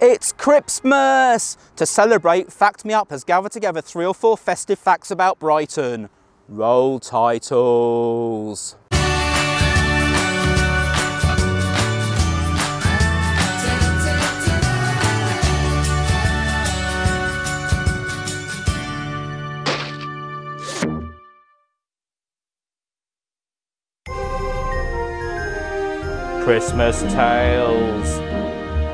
It's Christmas! To celebrate, Fact Me Up has gathered together 3 or 4 festive facts about Brighton. Roll titles. Christmas tales.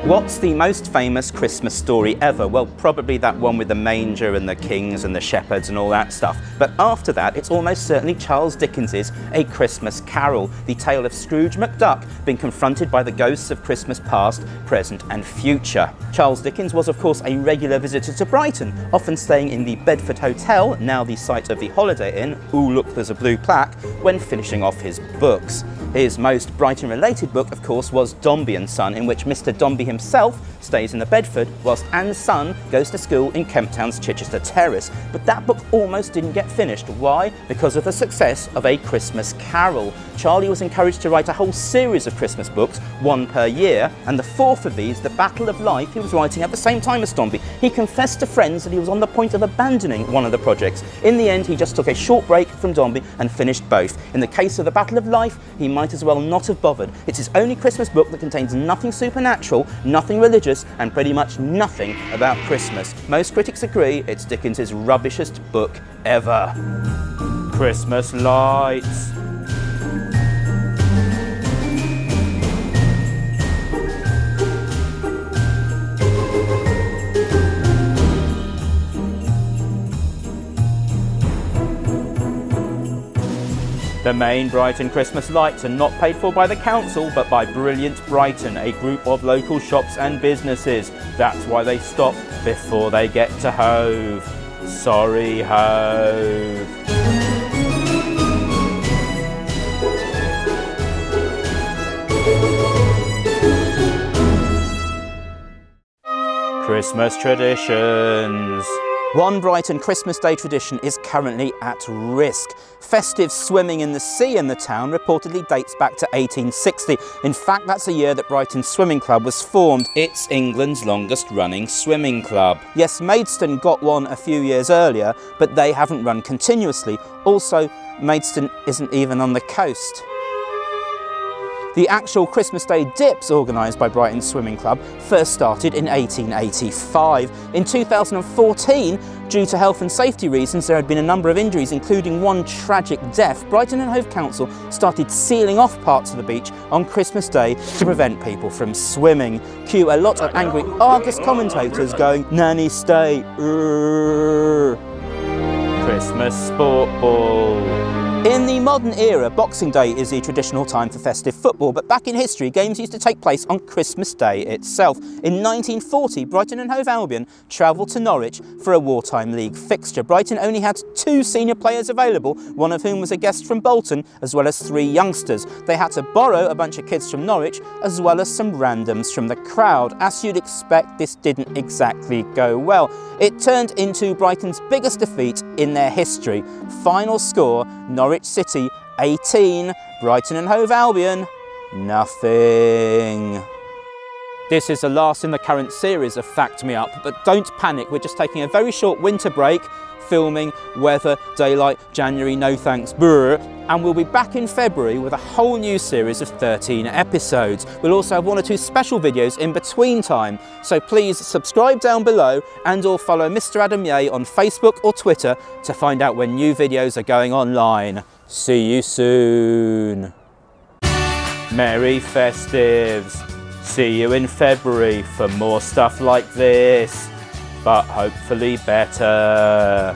What's the most famous Christmas story ever? Well, probably that one with the manger and the kings and the shepherds and all that stuff. But after that, it's almost certainly Charles Dickens's A Christmas Carol, the tale of Scrooge McDuck being confronted by the ghosts of Christmas past, present and future. Charles Dickens was, of course, a regular visitor to Brighton, often staying in the Bedford Hotel, now the site of the Holiday Inn, ooh look, there's a blue plaque, when finishing off his books. His most Brighton-related book, of course, was Dombey and Son, in which Mr. Dombey himself stays in the Bedford, whilst Anne's son goes to school in Kemp Town's Chichester Terrace. But that book almost didn't get finished. Why? Because of the success of A Christmas Carol. Charlie was encouraged to write a whole series of Christmas books, 1 per year, and the 4th of these, The Battle of Life, he was writing at the same time as Dombey. He confessed to friends that he was on the point of abandoning one of the projects. In the end, he just took a short break from Dombey and finished both. In the case of The Battle of Life, he might as well not have bothered. It's his only Christmas book that contains nothing supernatural, nothing religious, and pretty much nothing about Christmas. Most critics agree it's Dickens' rubbishest book ever. Christmas lights. The main Brighton Christmas lights are not paid for by the council, but by Brilliant Brighton, a group of local shops and businesses. That's why they stop before they get to Hove. Sorry, Hove. Christmas traditions. One Brighton Christmas Day tradition is currently at risk. Festive swimming in the sea in the town reportedly dates back to 1860. In fact, that's the year that Brighton Swimming Club was formed. It's England's longest running swimming club. Yes, Maidstone got one a few years earlier, but they haven't run continuously. Also, Maidstone isn't even on the coast. The actual Christmas Day dips organised by Brighton Swimming Club first started in 1885. In 2014, due to health and safety reasons, there had been a number of injuries, including one tragic death. Brighton and Hove Council started sealing off parts of the beach on Christmas Day to prevent people from swimming. Cue a lot of angry Argus commentators going, "Nanny stay." Christmas sport ball. In the modern era, Boxing Day is the traditional time for festive football, but back in history, games used to take place on Christmas Day itself. In 1940, Brighton and Hove Albion travelled to Norwich for a wartime league fixture. Brighton only had 2 senior players available, one of whom was a guest from Bolton, as well as 3 youngsters. They had to borrow a bunch of kids from Norwich, as well as some randoms from the crowd. As you'd expect, this didn't exactly go well. It turned into Brighton's biggest defeat in their history. Final score, Norwich City 18, Brighton and Hove Albion nothing. This is the last in the current series of Fact Me Up, but don't panic, we're just taking a very short winter break, filming, weather, daylight, January, no thanks, brr, and we'll be back in February with a whole new series of 13 episodes. We'll also have 1 or 2 special videos in between time, so please subscribe down below and or follow Mr. Adam Yeh on Facebook or Twitter to find out when new videos are going online. See you soon. Merry Festives. See you in February for more stuff like this, but hopefully better.